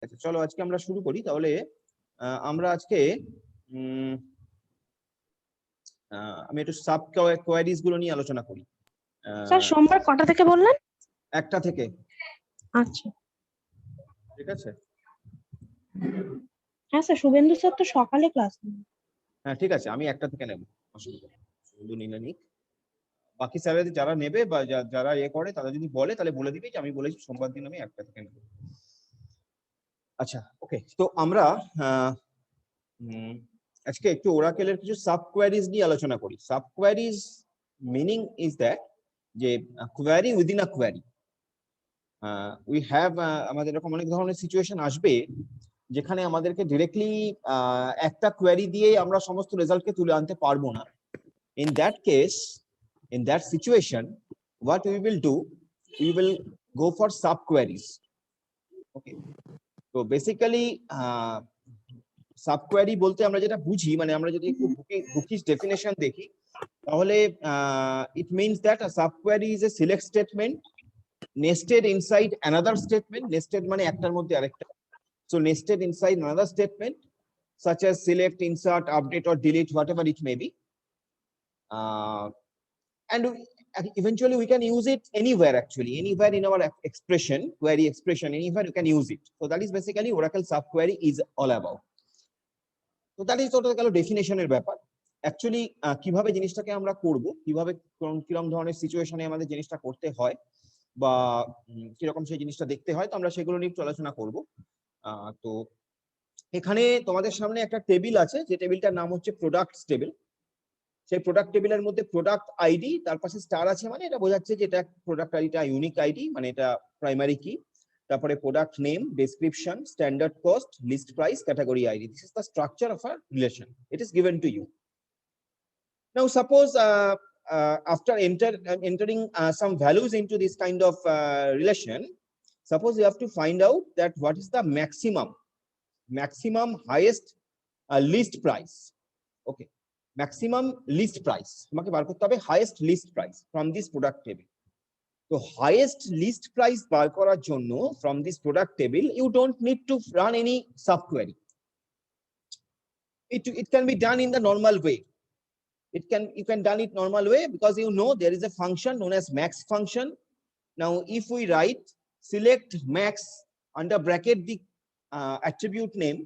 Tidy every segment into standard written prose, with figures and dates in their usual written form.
আচ্ছা চলো আজকে আমরা শুরু করি তাহলে। আমরা আজকে আমি একটু সাব কোয়ারিজ গুলো নিয়ে আলোচনা করি। স্যার সোমবার কটা থেকে বললেন? 1টা থেকে। আচ্ছা ঠিক আছে। হ্যাঁ স্যার, শুভেন্দু স্যার তো সকালে ক্লাস নেন। হ্যাঁ ঠিক আছে, আমি 1টা থেকে নেব, অসুবিধা নেই। শুধু নিলে নিক, বাকি স্যারেরা যারা নেবে বা যারা করে তারা যদি বলে তাহলে বলে দিবি যে আমি বলেছি সোমবার দিন আমি 1টা থেকে নেব। আচ্ছা ওকে, তো আমরা আজকে একটু ওরাকেলের কিছু সাব কোয়ারিজ নিয়ে আলোচনা করি। Sub queries meaning is that যে query within a query. We have আমাদের এরকম অনেক ধরনের সিচুয়েশন আসবে যেখানে আমাদেরকে ডিরেক্টলি একটা কোয়ারি দিয়ে আমরা সমস্ত রেজাল্টকে তুলে আনতে পারবো না। In that case, in that situation, what we will do, we will go for sub queries. Okay, so basically sub query bolte আমরা যেটা বুঝি, মানে আমরা যদি একটু বুকিশ ডেফিনেশন দেখি তাহলে it means that a sub query is a select statement nested inside another statement. Nested মানে একটার মধ্যে আরেকটা, so nested inside another statement such as select, insert, update or delete, whatever it may be. And eventually we can use it anywhere, actually anywhere in our expression, query expression, anywhere you can use it. So that is basically Oracle subquery is all about. So that is total গেল ডেফিনেশনের ব্যাপার। Actually কিভাবে জিনিসটাকে আমরা করব, কিভাবে কিরকম ধরনের সিচুয়েশনে আমাদের জিনিসটা করতে হয় বা কিরকম সেই জিনিসটা দেখতে হয়, তো আমরা সেগুলো নিয়ে একটু আলোচনা করব। তো এখানে তোমাদের সামনে একটা টেবিল আছে, যে টেবিলটার নাম হচ্ছে প্রোডাক্টস টেবিল। সেই প্রোডাক্ট টেবিলের মধ্যে প্রোডাক্ট আইডি, তার পাশে স্টার আছে, মানে এটা বোঝাচ্ছে যে এটা প্রোডাক্ট আইডিটা ইউনিক আইডি, মানে এটা প্রাইমারি কি। তারপরে product name, description, standard cost, list price, category ID. This is the structure of a relation, it is given to you. Now suppose after entering some values into this kind of relation, suppose you have to find out that what is the maximum highest least price. Okay, maximum least price তোমাকে বার করতে হবে, highest least price from this product table. তো highest least price বার করার জন্য from this product table you don't need to run any subquery. It can be done in the normal way. You can done it normal way, because you know there is a function known as max function. Now if we write select max under bracket the attribute name,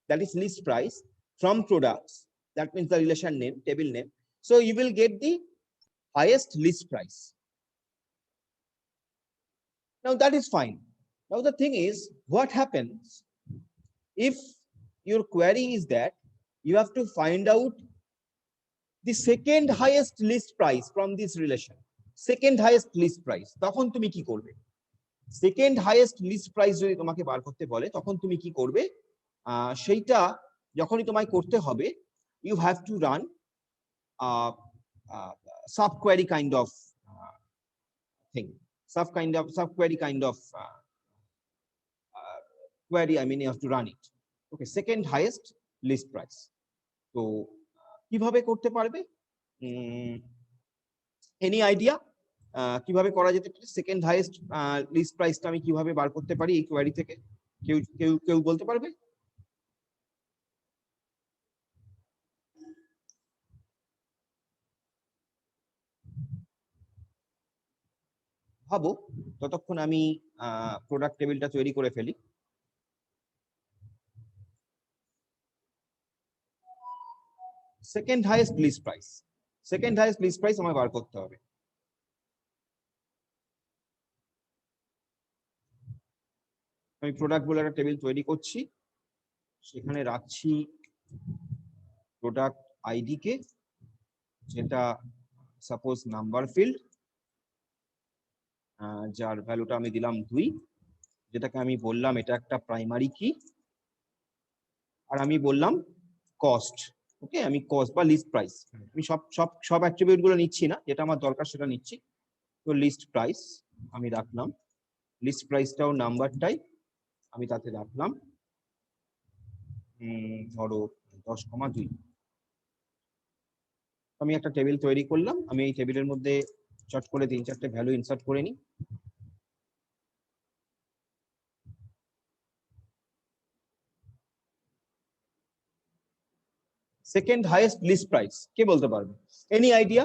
that is list price, from products, that means the relation name, table name, so you will get the highest list price. Now that is fine. Now the thing is, what happens if your query is that you have to find out the second highest list price from this relation, second highest list price, তখন তুমি কি করবে? Second highest list price যদি তোমাকে বার করতে বলে তখন তুমি কি করবে? সেইটা যখনই তোমায় করতে হবে, you have to run subquery kind of thing, subquery kind of query. I mean, you have to run it. Okay, second highest list price. তো কিভাবে করতে পারবে? এনি আইডিয়া কিভাবে করা যেতে পারে? সেকেন্ড হাইয়েস্ট লিস্ট প্রাইসটা আমি কিভাবে বার করতে পারি এই কোয়েরি থেকে? কেউ কেউ কেউ বলতে পারবে? ভাবো, ততক্ষণ আমি প্রোডাক্ট টেবিলটা তৈরি করে ফেলি। Second highest list price, second highest list price আমায় বার করতে হবে। আমি প্রোডাক্ট বলে একটা টেবিল তৈরি করছি, সেখানে রাখছি প্রোডাক্ট আইডি কে, যেটা সাপোজ নাম্বার ফিল্ড, যার ভ্যালুটা আমি দিলাম 2, যেটাকে আমি বললাম এটা একটা প্রাইমারি কি, আর আমি বললাম কস্ট। ওকে, আমি কস্ট বা লিস্ট প্রাইস, আমি সব অ্যাট্রিবিউট গুলো নিচ্ছি না, যেটা আমার দরকার সেটা নিচ্ছি। তো লিস্ট প্রাইস আমি রাখলাম, লিস্ট প্রাইসটাও নাম্বারটাই আমি তাতে রাখলাম ধরো 10,2। আমি একটা টেবিল তৈরি করলাম, আমি এই টেবিলের মধ্যে চট করে 3-4টে ভ্যালু ইনসার্ট করে নিই। সেকেন্ড হাইয়েস্ট লিস্ট প্রাইস কে বলতে পারবে? Any idea?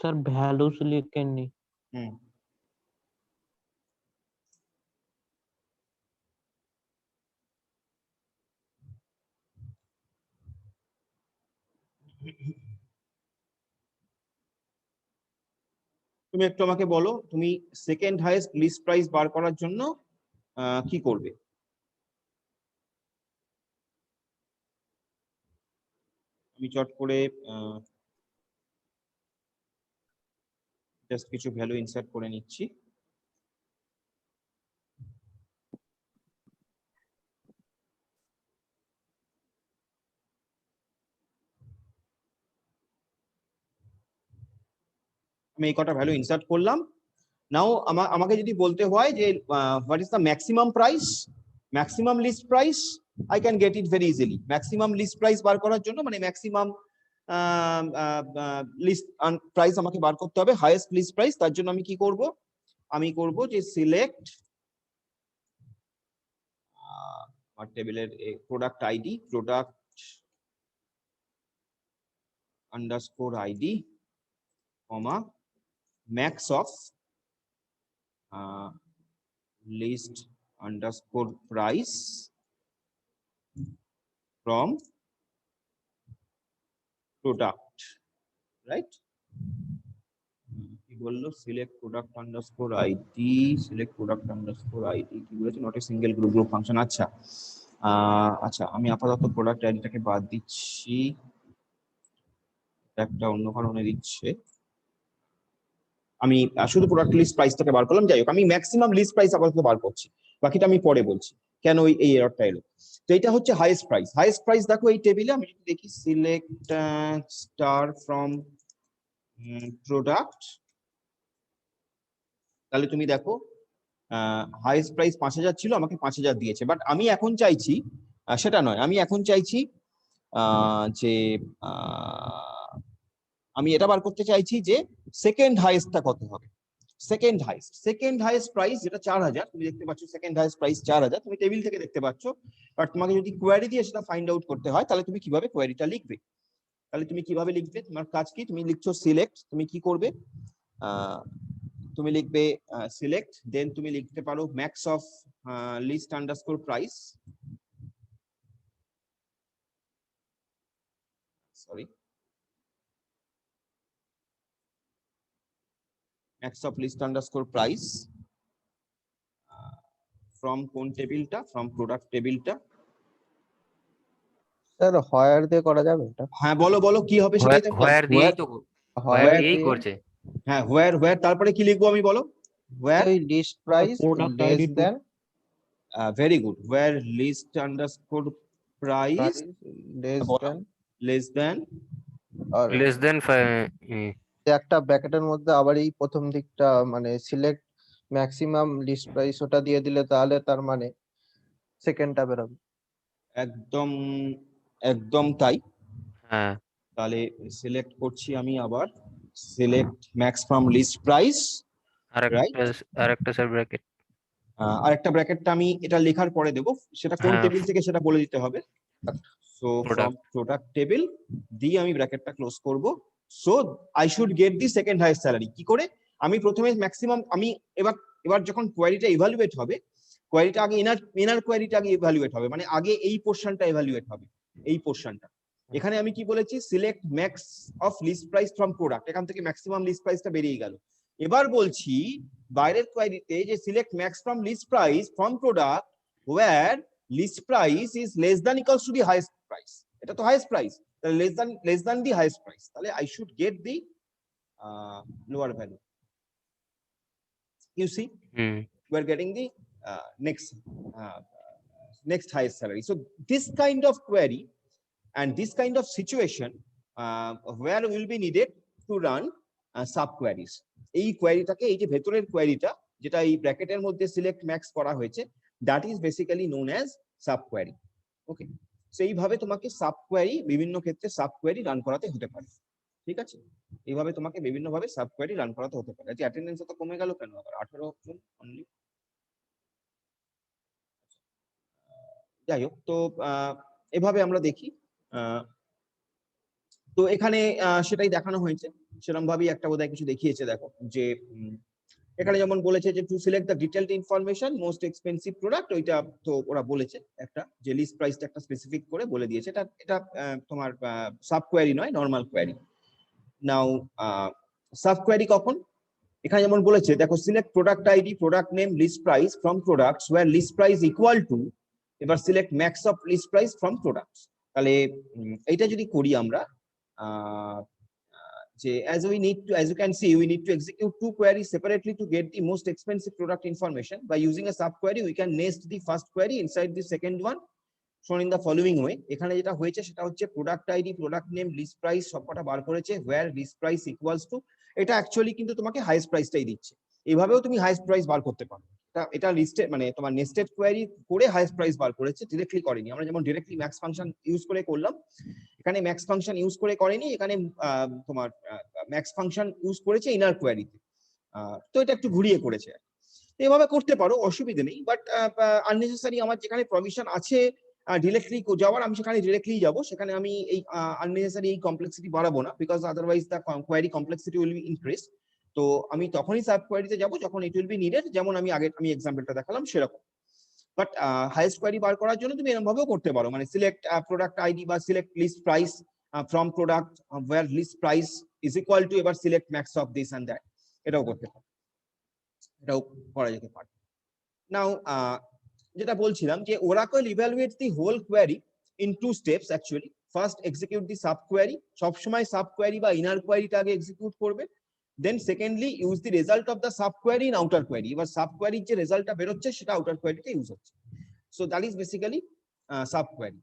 सर वैल्यूज लिखेंगे। হুম, তুমি একটু আমাকে বলো, তুমি সেকেন্ড হাইয়েস্ট লিস্ট প্রাইস বার করার জন্য কি করবে? আমি চট করে জাস্ট কিছু ভ্যালু ইনসার্ট করে নিচ্ছি। আমি এই কটা ভ্যালু ইনসার্ট করলাম। নাও আমাকে যদি বলতে হয় যে what is the maximum price, maximum list price, I can get it very easily. Maximum list price বার করার জন্য মানে ম্যাক্সিমাম লিস্ট প্রাইস আমাকে বার করতে হবে, হাইয়েস্ট লিস্ট প্রাইস। তার জন্য আমি কি করব? আমি করব যে সিলেক্ট আমার টেবিলের product ID, product underscore ID, comma max of list underscore price from product, right? কি বললো? Select product underscore ID, select product underscore ID কি বলেছে? Not a single group function. আচ্ছা আচ্ছা, আমি আপাতত প্রোডাক্ট আইডিটাকে বাদ দিচ্ছি, একটা অন্য কারণে দিচ্ছে। আমি শুধু প্রোডাক্ট লিস্ট প্রাইসটাকে বার করলাম। যাই হোক, আমি ম্যাক্সিমাম লিস্ট প্রাইস আপাতত বার করছি, বাকিটা আমি পরে বলছি কেন এই এররটা এলো। তো এটা হচ্ছে হাইয়েস্ট প্রাইস। হাইয়েস্ট প্রাইস দেখো এই টেবিলে আমি যদি দেখি সিলেক্ট স্টার ফ্রম প্রোডাক্ট, তাহলে তুমি দেখো হাইয়েস্ট প্রাইস 5000 ছিল, আমাকে 5000 দিয়েছে। বাট আমি এখন চাইছি সেটা নয়, আমি এখন চাইছি যে আমি এটা বার করতে চাইছি যে সেকেন্ড হাইয়েস্টটা কত হবে। সেকেন্ড হাইয়েস্ট প্রাইস যেটা 4000, তুমি দেখতে পাচ্ছ সেকেন্ড হাইয়েস্ট প্রাইস 4000, তুমি টেবিল থেকে দেখতে পাচ্ছ। বাট তোমাকে যদি কোয়েরি দিয়ে সেটা ফাইন্ড আউট করতে হয়, তাহলে তুমি কিভাবে কোয়েরিটা লিখবে? তাহলে তুমি কিভাবে লিখবে? তোমার কাজ কি? তুমি লিখছো সিলেক্ট, তুমি কি করবে? তুমি লিখবে সিলেক্ট, দেন তুমি লিখতে পারো max of list underscore price, sorry, max of list underscore price from কোন টেবিলটা? from product টেবিলটা। স্যার হোয়ার দিয়ে করা যাবে এটা? হ্যাঁ বলো বলো কি হবে সেটাই তো। হোয়ার দিয়েই তো হোয়ার হোয়ার দিয়েই দিয়ে করছে। হ্যাঁ হোয়ার তারপরে কি লিখবো আমি বলো? হোয়ার ওই list price product less ID then very good, where list underscore price less than আর লেস দেন একটা ব্র্যাকেটের মধ্যে আবার এই প্রথম দিকটা মানে সিলেক্ট ম্যাক্সিমাম লিস্ট প্রাইস ওটা দিয়ে দিলে তাহলে তার মানে সেকেন্ডটা বেরোবে। একদম একদম তাই। হ্যাঁ, তাহলে সিলেক্ট করছি আমি আবার, select max from list price, আরেকটা স্যার ব্র্যাকেট। আরেকটা ব্র্যাকেটটা আমি এটা লেখার পরে দেবো, সেটা কোন হ্যাঁ। টেবিল থেকে সেটা বলে দিতে হবে। So Product. From product table দিয়ে আমি ব্র্যাকেটটা ক্লোজ করব। So I should get the second highest salary. কি করে? আমি প্রথমে ম্যাক্সিমাম, আমি এবার যখন কোয়ারিটা ইভালুয়েট হবে, কোয়ারিটা আগে ইনার কোয়ারিটা আগে ইভালুয়েট হবে, মানে আগে এই পোরশনটা ইভালুয়েট হবে, এই পোরশনটা। এখানে আমি কি বলেছি? Select max of list price from product, এখান থেকে ম্যাক্সিমাম লিস্ট প্রাইসটা বেরিয়ে গেল। এবার বলছি বাইরের কোয়ারিতে যে select max from list price from product where list price is less than equals to the highest price. এটা তো হাইয়েস্ট প্রাইস, তাহলে less than the highest price, তাহলে I should get the lower value. You see, we are getting the next highest salary. So this kind of query and this kind of situation where will be needed to run sub queries. এই কোয়েরিটাকে, এই যে ভেতরের কোয়েরিটা যেটা এই ব্র্যাকেটের মধ্যে select max করা হয়েছে, that is basically known as sub query. Okay, so এইভাবে তোমাকে সাব কোয়েরি, বিভিন্ন ক্ষেত্রে সাব কোয়েরি রান করাতে হতে পারে। ঠিক আছে, এইভাবে তোমাকে বিভিন্ন ভাবে সাব কোয়েরি রান করাতে হতে পারে। আচ্ছা, অ্যাটেন্ডেন্স তো কমে গেল কেন আবার? 18 জন অনলি। যাই হোক, তো এভাবে আমরা দেখি। তো এখানে সেটাই দেখানো হয়েছে, সেরকম ভাবেই একটা বোধহয় কিছু দেখিয়েছে। দেখো যে এখানে যেমন বলেছে যে to select the detailed information most expensive product, ওইটা তো ওরা বলেছে একটা যে লিস্ট প্রাইসটা একটা স্পেসিফিক করে বলে দিয়েছে। এটা এটা তোমার সাব কোয়েরি নয়, normal query. Now sub query কখন? এখানে যেমন বলেছে দেখো, select product ID, product name, list price from products where list price equal to, এবার select max of list price from products. তাহলে এইটা যদি করি আমরা, যে as you can see, we need to execute two queries separately to get the most expensive product information. By using a subquery, we can nest the first query inside the second one, shown in the following way. এখানে যেটা হয়েছে সেটা হচ্ছে product ID, product name, list price সবকটা বার করেছে, where list price equals to, এটা actually কিন্তু তোমাকে হাইয়েস্ট প্রাইসটাই দিচ্ছে। এইভাবেও তুমি হাইয়েস্ট প্রাইস বার করতে পারো। এটা লিস্টেড মানে তোমার নেস্টেড কোয়েরি করে হাইয়েস্ট প্রাইস বার করেছে, ডিরেক্টলি করেনি। আমরা যেমন ডিরেক্টলি ম্যাক্স ফাংশন ইউজ করে করলাম, এখানে ম্যাক্স ফাংশন ইউজ করে করেনি, এখানে তোমার ম্যাক্স ফাংশন ইউজ করেছে ইনার কোয়েরিতে। তো এটা একটু ঘুরিয়ে করেছে। এভাবে করতে পারো, অসুবিধা নেই, বাট আননেসেসারি আমার যেখানে প্রভিশন আছে ডিরেক্টলি যাওয়ার, আমি সেখানে ডিরেক্টলি যাব, সেখানে আমি এই আননেসেসারি এই কমপ্লেক্সিটি বাড়াবো না, because otherwise the query complexity will be increase. তো আমি তখনই সাব কোয়েরিতে যাব যখন ইট উইল বি নিডেড, যেমন আমি এক্সাম্পলটা দেখালাম সেরকম। বাট হাইয়েস্ট কোয়েরি বার করার জন্য তুমি এরকম ভাবেও করতে পারো, মানে সিলেক্ট প্রোডাক্ট আইডি বা select list price from product where list price is equal to, এবার select max of this and that, এটাও করতে পারো, এটাও করা যেতে পারে। নাও যেটা বলছিলাম যে Oracle evaluates the whole query in two steps actually. First execute the sub query, সবসময় সাব কোয়েরি বা ইনার কোয়েরিটা আগে এক্সিকিউট করবে। Then secondly use the result of the sub query in outer query, এবার সাব কোয়েরির যে রেজাল্টটা বেরোচ্ছে সেটা আউটার কোয়েরিতে ইউজ হচ্ছে। So that is basically sub query.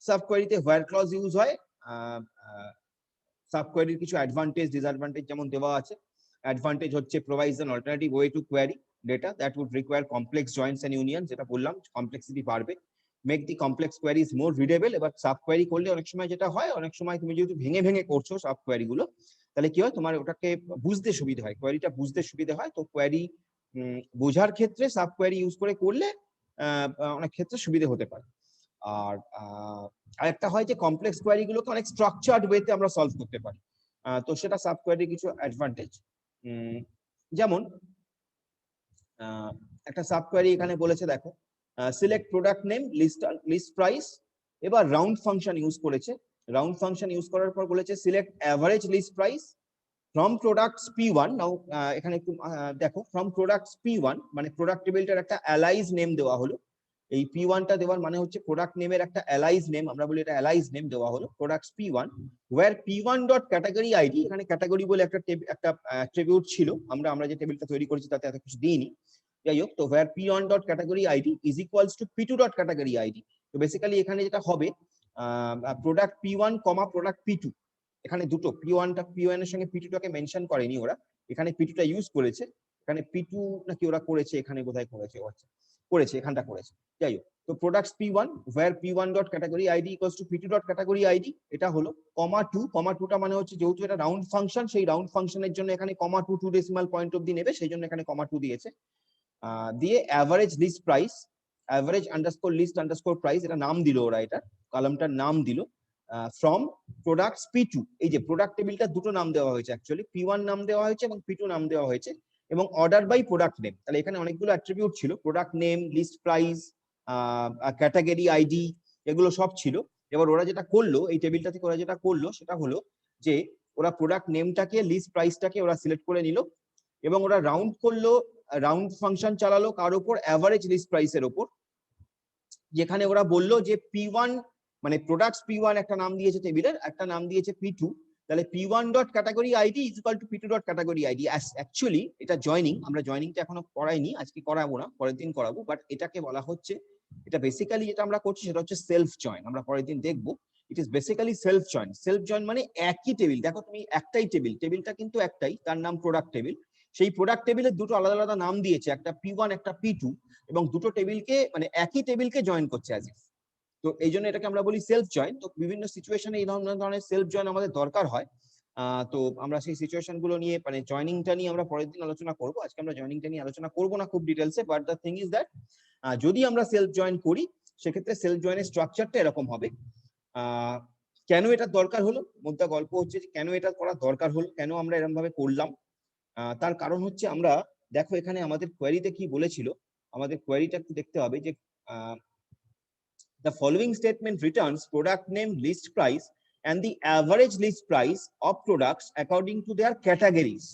Sub কোয়েরিতে হোয়ার ক্লজ ইউজ হয়। সাব কোয়েরির কিছু অ্যাডভান্টেজ ডিসঅ্যাডভান্টেজ যেমন দেওয়া আছে। অ্যাডভান্টেজ হচ্ছে provides an alternative way to query data that would require complex joins and unions, যেটা বললাম কমপ্লেক্সিটি বাড়বে। Make the complex queries more readable, এবার সাব কোয়েরি করলে অনেক সময় যেটা হয়, অনেক সময় তুমি যেহেতু ভেঙে ভেঙে করছো সাব কোয়েরি গুলো, তাহলে কি হয় তোমার ওটাকে বুঝতে সুবিধা হয়, কোয়েরিটা বুঝতে সুবিধা হয়। তো কোয়েরি বোঝার ক্ষেত্রে সাব কোয়েরি ইউজ করে করলে অনেক ক্ষেত্রে সুবিধা হতে পারে। আর আরেকটা হয় যে কমপ্লেক্স কোয়েরি গুলোকে অনেক স্ট্রাকচার্ড ওয়েতে আমরা সলভ করতে পারি, তো সেটা সাব কোয়েরির কিছু অ্যাডভান্টেজ। যেমন একটা সাব কোয়েরি এখানে বলেছে দেখো, select product name, list price, এবার রাউন্ড ফাংশন ইউজ করেছে। রাউন্ড ফাংশন ইউজ করার পর বলেছে select average list price from products P1। Now এখানে একটু দেখো, ফ্রম প্রোডাক্টস P1 মানে প্রোডাক্ট টেবিলটার একটা অ্যালাইজ নেম দেওয়া হলো। এই P1টা দেওয়ার মানে হচ্ছে প্রোডাক্ট নেমের একটা অ্যালাইজ নেম, আমরা বলি এটা অ্যালাইজ নেম দেওয়া হলো products P1, where P1 dot category ID, এখানে ক্যাটাগরি বলে একটা অ্যাট্রিবিউট ছিল, আমরা যে টেবিলটা তৈরি করেছি তাতে এত কিছু দিইনি। যাই হোক, তো where P1 dot category ID is equals to P2 dot category ID. তো বেসিক্যালি এখানে যেটা হবে, প্রোডাক্ট P1 কমা প্রোডাক্ট P2, এখানে দুটো P1 এর সঙ্গে P2টাকে মেনশন করেনি ওরা, এখানে P2টা ইউজ করেছে। এখানে P2 নাকি ওরা করেছে, এখানে বোধহয় করেছে এখানটা করেছে। যাই হোক, তো products P1 where P1 dot category ID equals to P2 dot category ID, এটা হলো কমা 2টা মানে হচ্ছে যেহেতু এটা রাউন্ড ফাংশন, সেই রাউন্ড ফাংশনের জন্য এখানে কমা 2 ডেসিমাল পয়েন্ট অবধি নেবে, সেই জন্য এখানে কমা 2 দিয়েছে। দিয়ে average list price, average underscore list underscore price, এটা নাম দিল ওরা, এটা কলামটার নাম দিল ফ্রম প্রোডাক্টস P2। এই যে প্রোডাক্ট টেবিলটা দুটো নাম দেওয়া হয়েছে, অ্যাকচুয়ালি P1 নাম দেওয়া হয়েছে এবং P2 নাম দেওয়া হয়েছে, এবং অর্ডার বাই প্রোডাক্ট নেম। তাহলে এখানে অনেকগুলো অ্যাট্রিবিউট ছিল, product name, list price, category ID, এগুলো সব ছিল। এবার ওরা যেটা করলো, এই টেবিলটা থেকে ওরা যেটা করলো সেটা হলো যে ওরা প্রোডাক্ট নেমটাকে, লিস্ট প্রাইসটাকে ওরা সিলেক্ট করে নিল, এবং ওরা রাউন্ড করলো, রাউন্ড ফাংশন চালালো কার উপর, অ্যাভারেজ লিস্ট প্রাইসের উপর, যেখানে ওরা বললো যে P1 মানে প্রোডাক্টস P1 একটা নাম দিয়েছে টেবিলের, একটা নাম দিয়েছে P2, তাহলে P1 dot category ID is equal two P2 dot category ID. Actually এটা জয়নিং, আমরা জয়নিংটা এখনো করাইনি, আজকে করাবো না, পরের দিন করাবো, বাট এটাকে বলা হচ্ছে, এটা বেসিক্যালি যেটা আমরা করছি সেটা হচ্ছে সেলফ জয়েন, আমরা পরের দিন দেখবো। It is basically self join. Self join মানে একই টেবিল, দেখো তুমি একটাই টেবিলটা কিন্তু একটাই, তার নাম প্রোডাক্ট টেবিল, সেই প্রোডাক্ট টেবিলের দুটো আলাদা আলাদা নাম দিয়েছে, একটা P1 একটা P2, এবং দুটো টেবিলকে মানে একই টেবিলকে জয়েন করছে অ্যাজ ইফ। তো এই জন্য এটাকে আমরা বলি সেলফ জয়েন। তো বিভিন্ন সিচুয়েশনে এই ধরনের সেলফ জয়েন আমাদের দরকার হয়। তো আমরা সেই সিচুয়েশন গুলো নিয়ে মানে জয়নিংটা নিয়ে আমরা পরের দিন আলোচনা করব। আজকে আমরা জয়নিংটা নিয়ে আলোচনা করব না খুব ডিটেলসে, but the thing is that যদি আমরা সেলফ জয়েন করি সেক্ষেত্রে সেলফ জয়েনের স্ট্রাকচারটা এরকম হবে। কেন এটা দরকার হলো, মোদ্দা গল্প হচ্ছে যে কেন এটা করা দরকার হলো, কেন আমরা এরকম ভাবে করলাম। তার কারণ হচ্ছে আমরা দেখো এখানে আমাদের কোয়েরিতে কি বলেছিল, আমাদের কোয়েরিটা একটু দেখতে হবে যে the following statement returns product name, list price and the average list price of products according to their categories.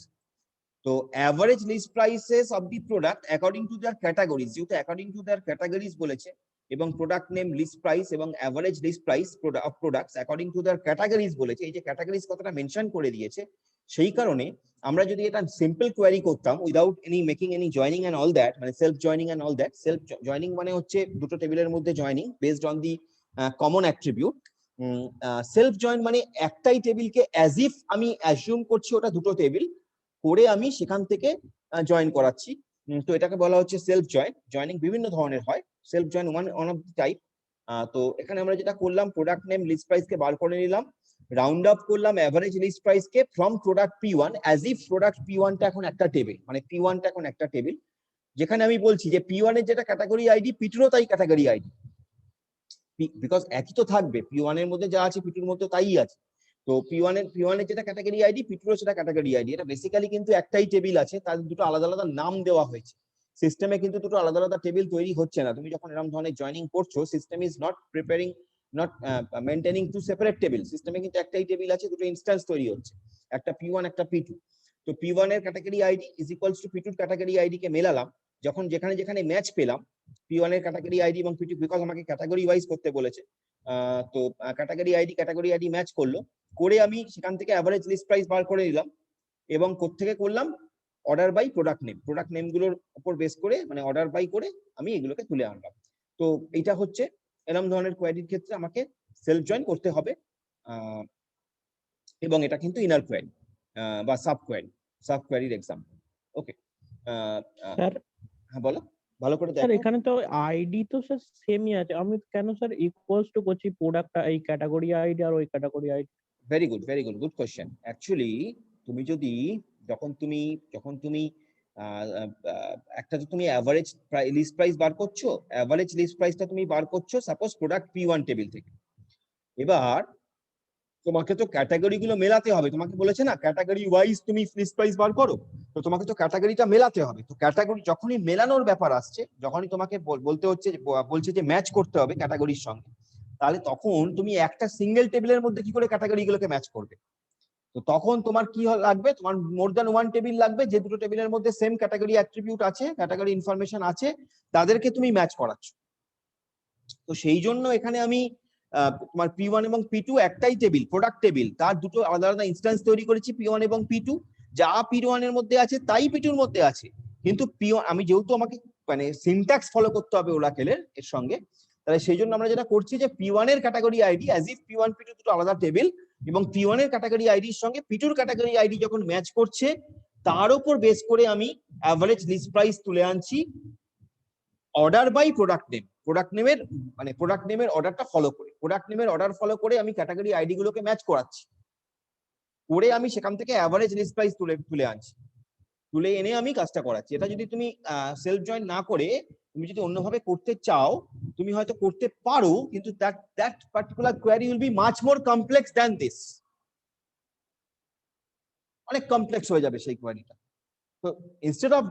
So average list prices of the product according to their categories, যেহেতু according to their categories বলেছে, এবং product name, list price এবং average list price of products according to their categories বলেছে। এই যে categories কথাটা mention করে দিয়েছে, সেই কারণে আমরা যদি এটা সিম্পল কোয়েরি করতাম without any making any joining and all that, মানে self joining and all that, self joining মানে হচ্ছে দুটো টেবিলের মধ্যে joining based on the common attribute. Self join মানে একটাই টেবিলকে অ্যাজ ইফ আমি অ্যাজিউম করছি ওটা দুটো টেবিল করে আমি সেখান থেকে জয়েন করাচ্ছি। তো এটাকে বলা হচ্ছে সেলফ জয়েন। জয়নিং বিভিন্ন ধরনের হয়, self join one of the type. তো এখানে আমরা যেটা করলাম, প্রোডাক্ট নেম লিস্ট প্রাইস কে বার করে নিলাম, রাউন্ড আপ করলাম এভারেজ লিস্ট প্রাইস কে from product P1 as if product P1 টা এখন একটা টেবিল, মানে P1 টা এখন একটা টেবিল, যেখানে আমি বলছি যে P1 এর যেটা ক্যাটাগরি আইডি P2 এরও তাই ক্যাটাগরি আইডি, বিকজ একই তো থাকবে, P1 এর মধ্যে যা আছে P2 এর মধ্যে তাই আছে। তো P1 এর যেটা ক্যাটাগরি আইডি P2 এর সেটা ক্যাটাগরি আইডি। এটা বেসিক্যালি কিন্তু একটাই টেবিল আছে, তার দুটো আলাদা আলাদা নাম দেওয়া হয়েছে। সিস্টেমে কিন্তু দুটো আলাদা আলাদা টেবিল তৈরি হচ্ছে না। তুমি যখন এরকম ধরনের জয়েনিং করছো, system is not preparing, not maintaining two separate table. সিস্টেমে কিন্তু একটাই টেবিল আছে, দুটো ইনস্ট্যান্স তৈরি হচ্ছে, একটা P1 একটা P2। তো P1 এর category ID is equals to P2 এর ক্যাটাগরি আইডি কে মেলালাম, যখন যেখানে যেখানে ম্যাচ পেলাম P1 এর ক্যাটাগরি আইডি এবং P2, বিকজ আমাকে ক্যাটাগরি ওয়াইজ করতে বলেছে। তো ক্যাটাগরি আইডি ম্যাচ করলো, করে আমি সেখান থেকে অ্যাভারেজ লিস্ট প্রাইস বার করে নিলাম, এবং কোত্থেকে করলাম, অর্ডার বাই প্রোডাক্ট নেম গুলোর উপর বেস করে, মানে অর্ডার বাই করে আমি এগুলোকে তুলে আনলাম। তো এটা হচ্ছে এরকম ধরনের কোয়েরির ক্ষেত্রে আমাকে সেলফ জয়েন করতে হবে, এবং এটা কিন্তু ইনার কোয়েরি বা সাব কোয়েরির এক্সাম্পল। ওকে স্যার, হ্যাঁ বলো, ভালো করে স্যার দেখো। এখানে তো আইডি তো স্যার সেমই আছে, আমি কেন স্যার ইকুয়ালস টু করছি প্রোডাক্ট এই ক্যাটাগরি আইডি আর ওই category ID? Very good question. Actually তুমি যদি যখন তুমি একটা যে তুমি অ্যাভারেজ লিস্ট প্রাইস বার করছো, অ্যাভারেজ লিস্ট প্রাইসটা তুমি বার করছো সাপোজ প্রোডাক্ট P1 টেবিল থেকে। এবার তোমাকে তো ক্যাটাগরি গুলো মেলাতে হবে, তোমাকে বলেছে না ক্যাটাগরি ওয়াইজ তুমি লিস্ট প্রাইস বার করো, তো তোমাকে তো ক্যাটাগরিটা মেলাতে হবে। তো ক্যাটাগরি যখনই মেলানোর ব্যাপার আসছে, যখনই তোমাকে বলছে যে ম্যাচ করতে হবে ক্যাটাগরির সঙ্গে, তাহলে তখন তুমি একটা সিঙ্গেল টেবিলের মধ্যে কি করে ক্যাটাগরি গুলোকে ম্যাচ করবে? তো তখন তোমার কি লাগবে, তোমার মোর দ্যান ওয়ান টেবিল লাগবে, যে দুটো টেবিলের মধ্যে সেম ক্যাটাগরি অ্যাট্রিবিউট আছে, ক্যাটাগরি ইনফরমেশন আছে, তাদেরকে তুমি ম্যাচ করাচ্ছ। তো সেই জন্য এখানে আমি তোমার P1 এবং P2 একটাই টেবিল, প্রোডাক্ট টেবিল, তার দুটো আলাদা আলাদা ইনস্ট্যান্স তৈরি করেছি P1 এবং P2। যা P1 এর মধ্যে আছে তাই P2 এর মধ্যে আছে, কিন্তু P1 আমি যেহেতু আমাকে মানে সিনট্যাক্স ফলো করতে হবে ওরাকেলের এর সঙ্গে, তাহলে সেই জন্য আমরা যেটা করছি যে P1 এর category ID as if P1 P2 দুটো আলাদা টেবিল, এবং P1 এর ক্যাটাগরি আইডির সঙ্গে P2 এর ক্যাটাগরি আইডি যখন ম্যাচ করছে, তার উপর বেস করে আমি অ্যাভারেজ লিস্ট প্রাইস তুলে আনছি অর্ডার বাই প্রোডাক্ট নেমের অর্ডারটা ফলো করে, প্রোডাক্ট নেমের অর্ডার ফলো করে আমি ক্যাটাগরি আইডি গুলোকে ম্যাচ করাচ্ছি, করে আমি সেখান থেকে অ্যাভারেজ লিস্ট প্রাইস তুলে আনছি, তুলে এনে আমি কাজটা করাচ্ছি। এটা যদি তুমি সেলফ জয়েন না করে তুমি যদি অন্যভাবে করতে চাও, তুমি হয়তো করতে পারো, কিন্তু that particular query will be much more complex than this. অনেক কমপ্লেক্স হয়ে যাবে সেই কোয়েরিটা। তো instead of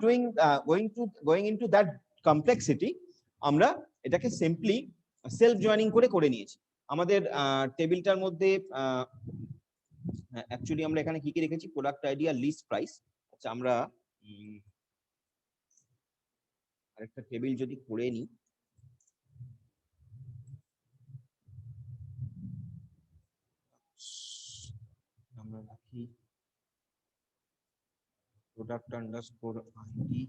going into that complexity, আমরা এটাকে সিম্পলি সেলফ জয়েনিং করে নিয়েছি। আমাদের টেবিলটার মধ্যে অ্যাকচুয়ালি আমরা এখানে কি কি রেখেছি, প্রোডাক্ট আইডি আর লিস্ট প্রাইস। আচ্ছা, আমরা আরেকটা টেবিল যদি করে নিই, আমরা রাখি প্রোডাক্ট আন্ডারস্কোর আইডি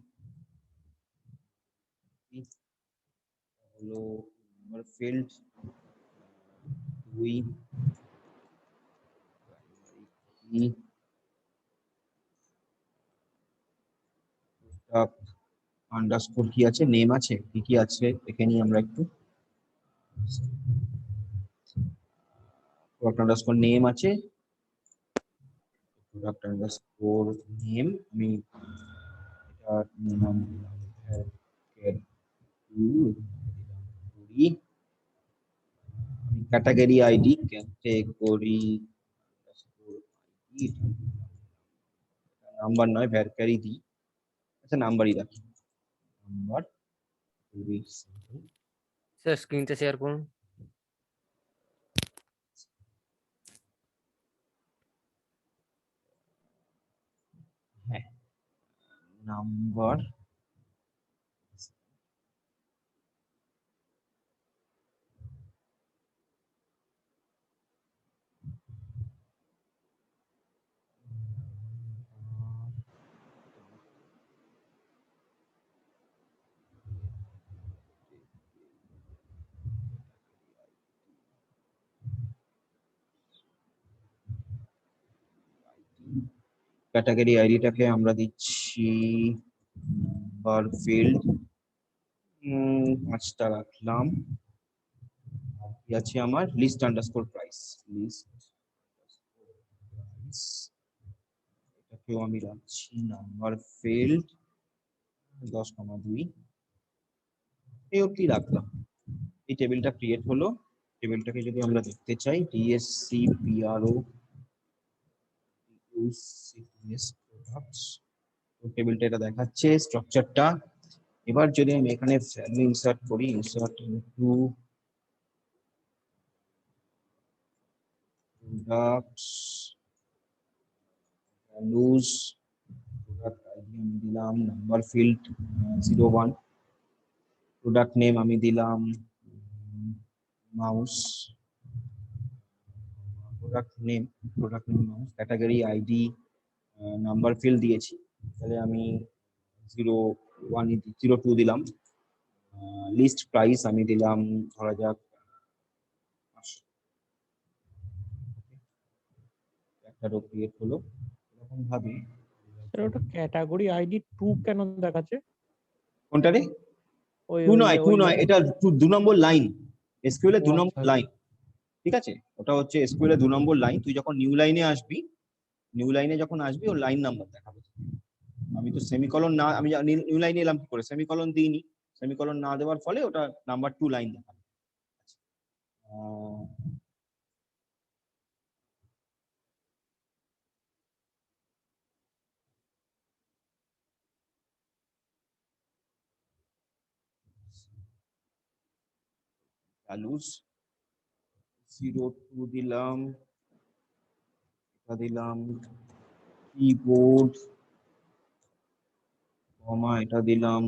হলো আমার ফিল্ড 2 আন্ডারস্কোর কি আছে, নেম আছে, কি কি আছে দেখে নিই আমরা একটু। প্রোডাক্ট আন্ডারস্কোর নেম আছে, product underscore name আমি এটার নাম দিলাম category আমি ক্যাটাগরি আইডি ক্যাটাগরি নাম্বার নয় ভ্যারকারি দিই আচ্ছা নাম্বারই রাখি নাম্বার স্যার স্ক্রিনটা শেয়ার করুন। হ্যাঁ নাম্বার ক্যাটাগরি আইডিটাকে আমরা দিচ্ছি নাম্বার ফিল্ড 5টা রাখলাম কি আছে আমার লিস্ট আন্ডারস্কোর প্রাইস লিস্ট এটাকেও আমি রাখছি নাম্বার ফিল্ড 10,2 এই অবধি রাখলাম এই টেবিলটা ক্রিয়েট হলো টেবিলটাকে যদি আমরা দেখতে চাই ডিএসসি পিআরও টেবিলটা এটা দেখাচ্ছে স্ট্রাকচারটা এবার যদি আমি এখানে ভ্যালু ইনসার্ট করি insert into products values product ID আমি দিলাম নাম্বার ফিল্ড 01 প্রোডাক্ট নেম আমি দিলাম mouse product name mouse category ID number field দিয়েছি তাহলে আমি 02 দিলাম লিস্ট প্রাইস আমি দিলাম ধরা যাক 500 একটা রো ক্রিয়েট হলো এরকম ভাবে স্যার ওটা ক্যাটাগরি আইডি 2 কেন দেখাচ্ছে? কোনটা রে ওই 2 ওই নয় ওই 2 নয় এটা 2 নম্বর লাইন এসকিউএল এর ও 2 আচ্ছা নম্বর লাইন ঠিক আছে ওটা হচ্ছে এসকিউএল এর 2 নম্বর লাইন তুই যখন নিউ লাইনে আসবি নিউ লাইনে যখন আসবি ও লাইন নাম্বার দেখাবে আমি তো সেমিকলন না আমি নিউ লাইনে এলাম কি করে সেমিকলন দিইনি সেমিকলন না দেওয়ার ফলে ওটা নাম্বার 2 লাইন দেখাবে ভ্যালুস 02 দিলাম এটা দিলাম কিবোর্ড কমা এটা দিলাম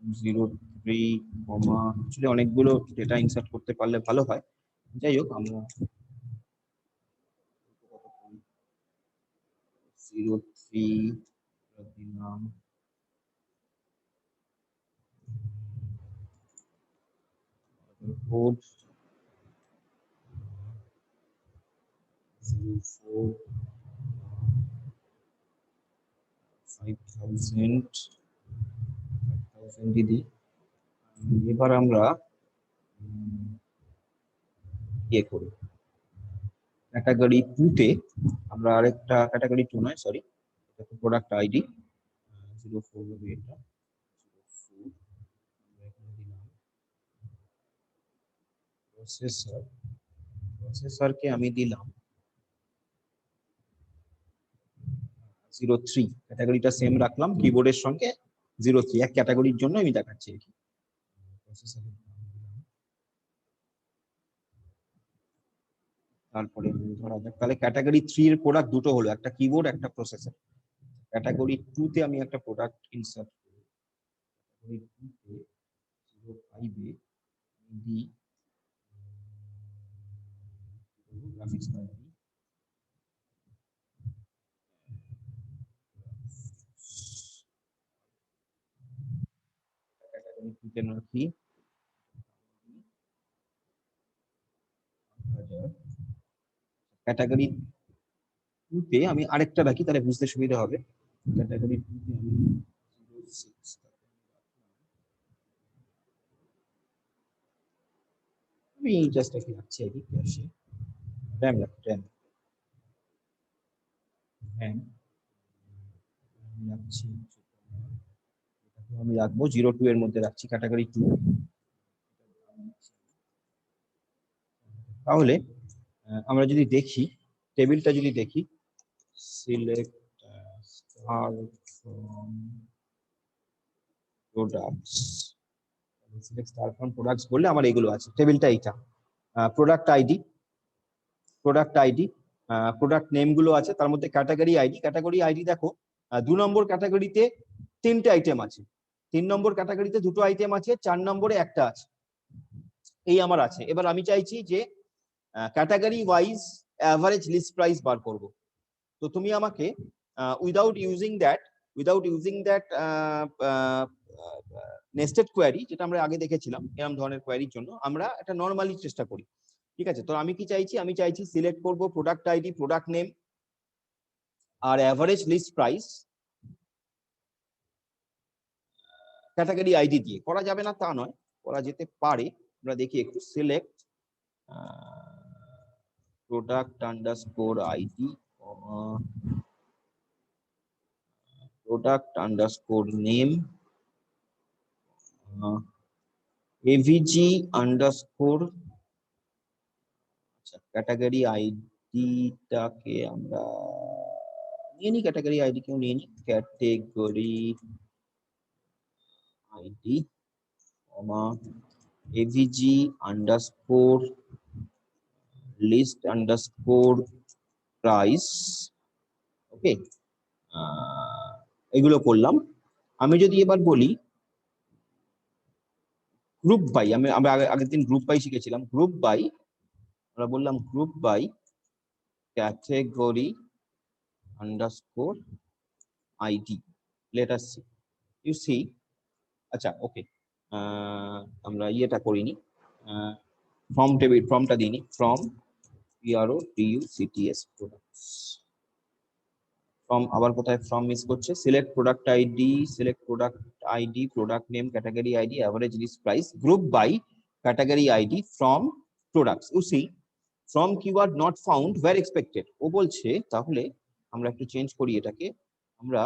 03 কমা আসলে অনেকগুলো ডেটা ইনসার্ট করতে পারলে ভালো হয় যাই হোক আমরা 03 দিলাম কোড 04 5000 দিদি এবার আমরা ইয়ে করি ক্যাটাগরি 2 তে আমরা আরেকটা ক্যাটাগরি 2 নয় সরি এটা তো প্রোডাক্ট আইডি 04 হবে এটা 04 আমরা এখানে দিলাম প্রসেসরকে আমি দিলাম 03 ক্যাটাগরিটা সেম রাখলাম কিবোর্ডের সঙ্গে 03 এক ক্যাটাগরির জন্য আমি দেখাচ্ছি আর কি প্রসেসরের নাম দিলাম তারপরে ধরা যাক তাহলে ক্যাটাগরি 3 এর প্রোডাক্ট দুটো হলো একটা কিবোর্ড একটা প্রসেসর ক্যাটাগরি 2 তে আমি একটা প্রোডাক্ট ইনসার্ট করি ক্যাটাগরি 2 তে 05 এ দি গ্রাফিক্স কার্ড দিই ক্যাটাগরি 2 তে রাখি ক্যাটাগরি 2 তে আমি আরেকটা রাখি তাহলে বুঝতে সুবিধা হবে ক্যাটাগরি 2 তে আমি 06 আমি জাস্ট একটু রাখছি আর কি ক্যাশে র্যাম রাখি র্যাম হ্যাঁ রাখছি, আমি রাখবো 02 এর মধ্যে রাখছি, ক্যাটাগরি 2। তাহলে আমরা যদি দেখি টেবিলটা, যদি দেখি select star from products, select star from products বললে আমার এগুলো আছে, টেবিলটা এইটা। প্রোডাক্ট আইডি, প্রোডাক্ট নেম গুলো আছে, তার মধ্যে ক্যাটাগরি আইডি দেখো 2 নম্বর ক্যাটাগরিতে 3টে আইটেম আছে, 3 নম্বর ক্যাটাগরিতে 2টো আইটেম আছে, 4 নম্বরে একটা আছে, এই আমার আছে। এবার আমি চাইছি যে category wise average list price বার করব। তো তুমি আমাকে without using that nested query, যেটা আমরা আগে দেখেছিলাম এরকম ধরনের কোয়ারির জন্য, আমরা এটা নরমালি চেষ্টা করি। ঠিক আছে, তো আমি কি চাইছি, আমি চাইছি সিলেক্ট করব প্রোডাক্ট আইডি, প্রোডাক্ট নেম আর average list price category ID দিয়ে। করা যাবে না তা নয়, করা যেতে পারে। আমরা দেখি একটু, select product underscore ID, product underscore name, AVG underscore, আচ্ছা ক্যাটাগরি আইডিটাকে আমরা নিয়ে নিই, ক্যাটাগরি আইডি কেউ নিয়ে নিই, category ID AVG underscore list underscore price. Okay, এগুলো করলাম। আমি যদি এবার বলি গ্রুপ বাই, আমরা আগের দিন গ্রুপ বাই শিখেছিলাম, গ্রুপ বাই আমরা বললাম group by category underscore ID, let us see, you see. আচ্ছা ওকে, আমরা ইয়েটা করিনি, ফর্ম টেবিল, ফর্মটা দিইনি, ফর্ম PRODUCTS প্রোডাক্টস, ফর্ম আবার কোথায় ফর্ম মিস করছে, select product ID, product name, category ID, average list price, group by category ID from products. You see from keyword not found where expected, ও বলছে তাহলে আমরা একটু চেঞ্জ করি এটাকে, আমরা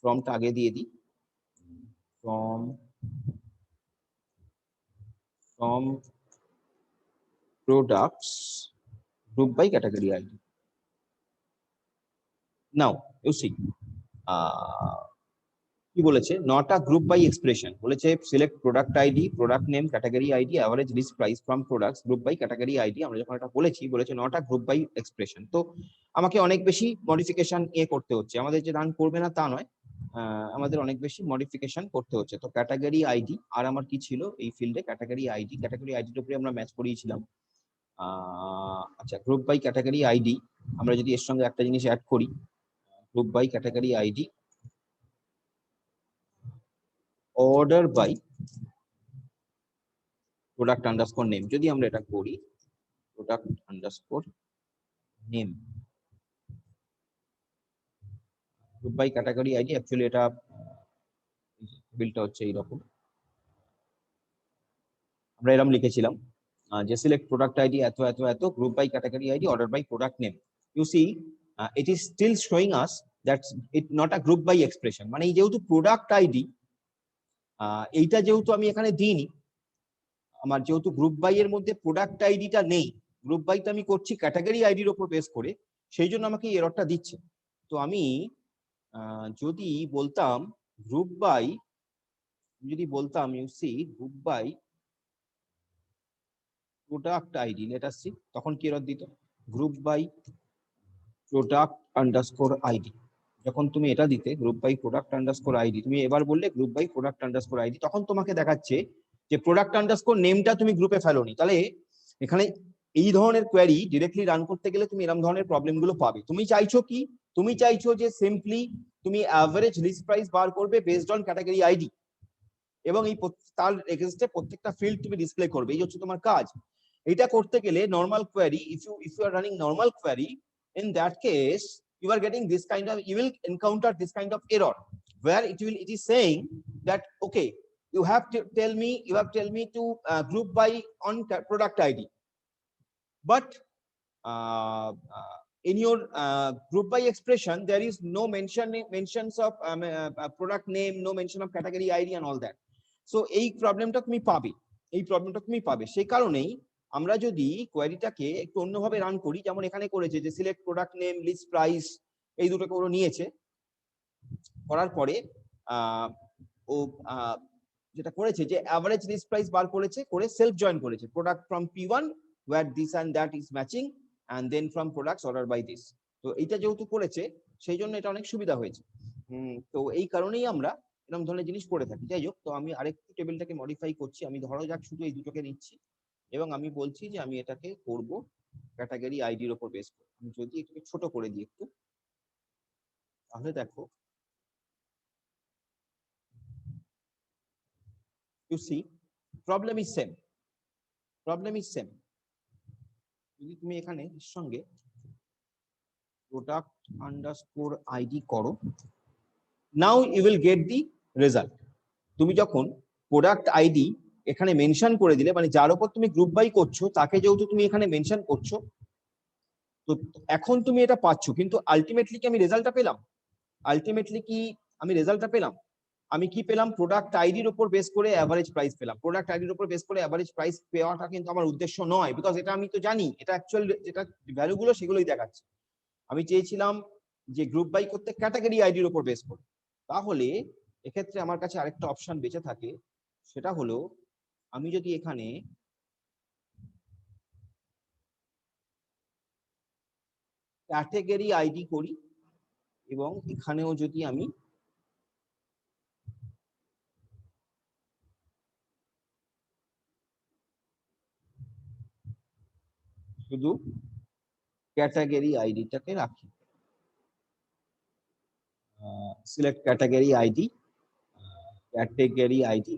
ফর্মটা আগে দিয়ে দিই, from products group by category ID. Now you see কি বলেছে, not a group by expression, বলেছে select product ID, product name, category ID, average list price from products group by category ID. আমরা যখন এটা বলেছে not a group by expression, তো আমাকে অনেক বেশি মডিফিকেশন করতে হচ্ছে, আমাদের যে রান করবে না তা নয়, আমাদের অনেক বেশি মডিফিকেশন করতে হচ্ছে। তো ক্যাটাগরি আইডি, আর আমার কি ছিল এই ফিল্ডে, ক্যাটাগরি আইডির উপরে আমরা ম্যাচ করিয়েছিলাম। আচ্ছা, গ্রুপ বাই ক্যাটাগরি আইডি, আমরা যদি এর সঙ্গে একটা জিনিস অ্যাড করি, group by category ID order by product underscore name, যদি আমরা এটা করি product underscore name, group by category ID, actually এটা বিলটা হচ্ছে এইরকম, আমরা এরকম লিখেছিলাম যে সিলেক্ট প্রোডাক্ট আইডি এত এত এত, group by category ID, order by product name. You see it is still showing us that it not a group by expression, মানে এই যেহেতু প্রোডাক্ট আইডি, এইটা যেহেতু আমি এখানে দিইনি, আমার যেহেতু গ্রুপ বাই এর মধ্যে প্রোডাক্ট আইডিটা নেই, গ্রুপ বাইটা আমি করছি ক্যাটাগরি আইডির উপর বেস করে, সেই জন্য আমাকে এই এররটা দিচ্ছে। তো আমি যদি বলতাম গ্রুপ বাই, যদি বলতাম you see group by product ID, let us see, তখন কি এরর দিত, group by product underscore ID. যখন তুমি এটা দিতে group by product underscore ID, তুমি এবার বললে group by product underscore ID, তখন তোমাকে দেখাচ্ছে যে প্রোডাক্ট আন্ডারস্কোর নেমটা তুমি গ্রুপে ফেলোনি। তাহলে এখানে এই ধরনের কোয়েরি ডিরেক্টলি রান করতে গেলে তুমি এরকম ধরনের প্রবলেম গুলো পাবে। তুমি চাইছো কি, তুমি চাইছো যে সিম্পলি তুমি অ্যাভারেজ লিস্ট প্রাইস বার করবে বেসড অন ক্যাটাগরি আইডি, এবং এই তার এগেইনস্টে প্রত্যেকটা ফিল্ড তুমি ডিসপ্লে করবে, এই হচ্ছে তোমার কাজ। এটা করতে গেলে normal query, if you are running normal query, in that case you are getting this kind of, you will encounter this kind of error where it is saying that okay, you have to tell me to group by on product ID, but in your group by expression there is no mentions of product name, no mention of category ID and all that. So এই প্রবলেমটা তুমি পাবে সেই কারণেই আমরা যদি কোয়েরিটাকে একটু অন্যভাবে রান করি, যেমন এখানে করেছে যে select product name, list price, এই দুটোকে ওরা নিয়েছে, করার পরে ও যেটা করেছে যে অ্যাভারেজ লিস্ট প্রাইস বার করেছে, করে সেলফ জয়েন করেছে product from P1 where this and that is matching and then from products ordered by this. তো এইটা যেহেতু করেছে সেই জন্য এটা অনেক সুবিধা হয়েছে। তো এই কারণেই আমরা এরকম ধরনের জিনিস করে থাকি। যাই হোক, তো আমি আরেকটু টেবিলটাকে মডিফাই করছি। আমি ধরো যাক শুধু এই দুটোকে নিচ্ছি এবং আমি বলছি যে আমি এটাকে করব ক্যাটাগরি আইডির উপর বেস করে। আমি যদি এটাকে ছোট করে দিই একটু, তাহলে দেখো you see problem is same, যদি তুমি এখানে এর সঙ্গে product underscore id করো, now you will get the result. তুমি যখন প্রোডাক্ট আইডি এখানে মেনশন করে দিলে, মানে যার উপর তুমি গ্রুপ বাই করছো তাকে যেহেতু তুমি এখানে মেনশন করছো, তো এখন তুমি এটা পাচ্ছ। কিন্তু আলটিমেটলি কি আমি রেজাল্টটা পেলাম? আমি কি পেলাম? প্রোডাক্ট আইডির উপর বেস করে অ্যাভারেজ প্রাইস পেলাম। প্রোডাক্ট আইডির উপর বেস করে অ্যাভারেজ প্রাইস পাওয়াটা কিন্তু আমার উদ্দেশ্য নয়, বিকজ এটা আমি তো জানি এটা অ্যাকচুয়াল যেটা ভ্যালুগুলো সেগুলোই দেখাচ্ছে। আমি চেয়েছিলাম যে গ্রুপ বাই করতে ক্যাটাগরি আইডির উপর বেস করে। তাহলে এক্ষেত্রে আমার কাছে আরেকটা অপশন বেঁচে থাকে, সেটা হলো আমি যদি এখানে ক্যাটাগরি আইডি করি এবং এখানেও যদি আমি শুধু ক্যাটাগরি আইডিটাকে রাখি, select category ID,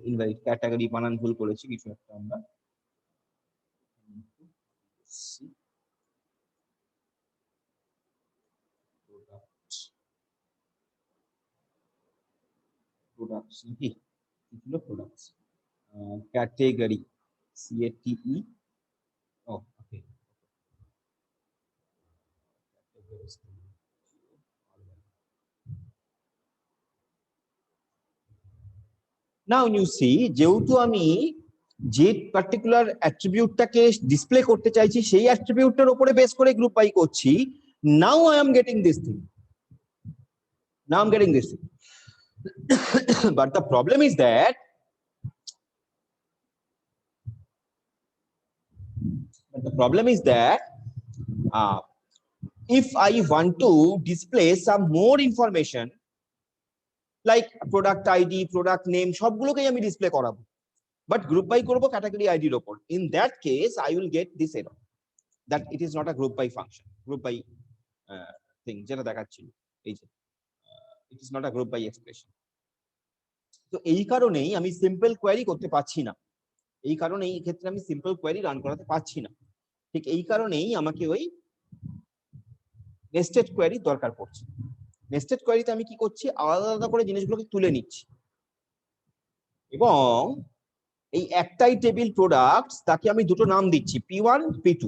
invalid category বানান ভুল করেছি কিছু একটা আমরা, প্রোডাক্টস নাকি ছিল products, category CATE, oh okay, now you see যেহেতু আমি যে পার্টিকুলার অ্যাট্রিবিউটটাকে ডিসপ্লে করতে চাইছি সেই অ্যাট্রিবিউটটার উপরে বেস করে গ্রুপ বাই করছি, now I am getting this thing, but the problem is that if I want to display some more information like product ID, product name, সবগুলোকেই আমি ডিসপ্লে করাবো, বাট গ্রুপ বাই করব category আইডির উপর, in that case I will get this error that it is not a group by function, group by thing যেটা দেখাচ্ছিল এই যে it is not a group by expression. তো এই কারণেই আমি সিম্পল কোয়েরি করতে পারছি না, এই কারণেই এই ক্ষেত্রে আমি সিম্পল কোয়েরি রান করাতে পারছি না। ঠিক এই কারণেই আমাকে ওই নেস্টেড কোয়েরি দরকার পড়ছে। নেস্টেড কোয়েরিতে আমি কি করছি, আলাদা আলাদা করে জিনিসগুলোকে তুলে নিচ্ছি এবং এই একটাই টেবিল প্রোডাক্টস তাকে আমি দুটো নাম দিচ্ছি, P1 P2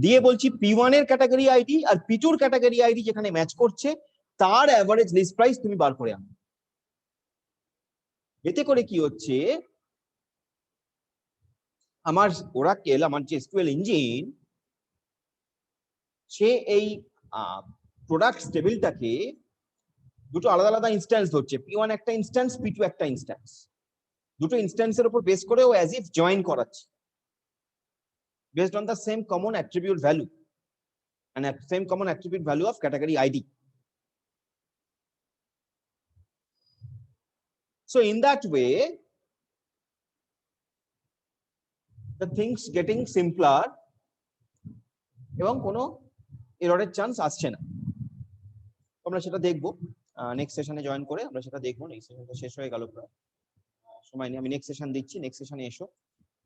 দিয়ে বলছি P1 এর ক্যাটাগরি আইডি আর P2 এর ক্যাটাগরি আইডি যেখানে ম্যাচ করছে তার অ্যাভারেজ লিস্ট প্রাইস তুমি বার করে আনো। এতে করে কি হচ্ছে, আমার ওরাকেল, আমার যে SQL ইঞ্জিন, সে এই প্রোডাক্ট টেবিলটাকে দুটো আলাদা আলাদা ইনস্ট্যান্স ধরছে, P1 একটা ইনস্ট্যান্স, P2 একটা ইনস্ট্যান্স, দুটো ইনস্ট্যান্সের উপর বেস করে ও অ্যাজ ইফ জয়েন করাচ্ছে based on the same common attribute value and same common attribute value of category ID. So in that way the things getting simpler এবং কোনো এররের chance আসছে না। আমরা সেটা দেখবো নেক্সট সেশনে জয়েন করে, আমরা সেটা দেখবো। নেক্সট সেশনটা শেষ হয়ে গেল প্রায়, সময় নেই, আমি নেক্সট সেশন দিচ্ছি, নেক্সট সেশনে এসো,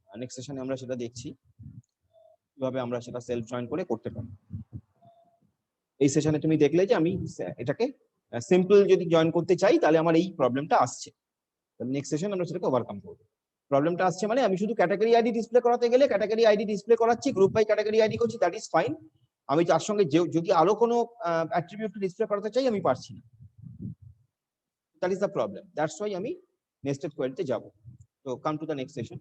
নেক্সট সেশনে আমরা সেটা দেখছি কিভাবে আমরা সেটা সেলফ জয়েন করে করতে পারি। এই সেশনে তুমি দেখলে যে আমি এটাকে সিম্পল যদি জয়েন করতে চাই তাহলে আমার এই প্রবলেমটা আসছে, তাহলে নেক্সট সেশন আমরা সেটাকে ওভারকাম করবো। প্রবলেমটা আসছে মানে আমি শুধু ক্যাটাগরি আইডি ডিসপ্লে করাতে গেলে ক্যাটাগরি আইডি ডিসপ্লে করাচ্ছি, গ্রুপ বাই ক্যাটাগরি আইডি করছি, দ্যাট ইজ ফাইন। আমি তার সঙ্গে যদি আরো কোনো অ্যাট্রিবিউট ডিসপ্লে করাতে চাই আমি পারছি না। That is the problem, that's why আমি নেস্টেড কোয়েরিতে যাব। তো come to the next session.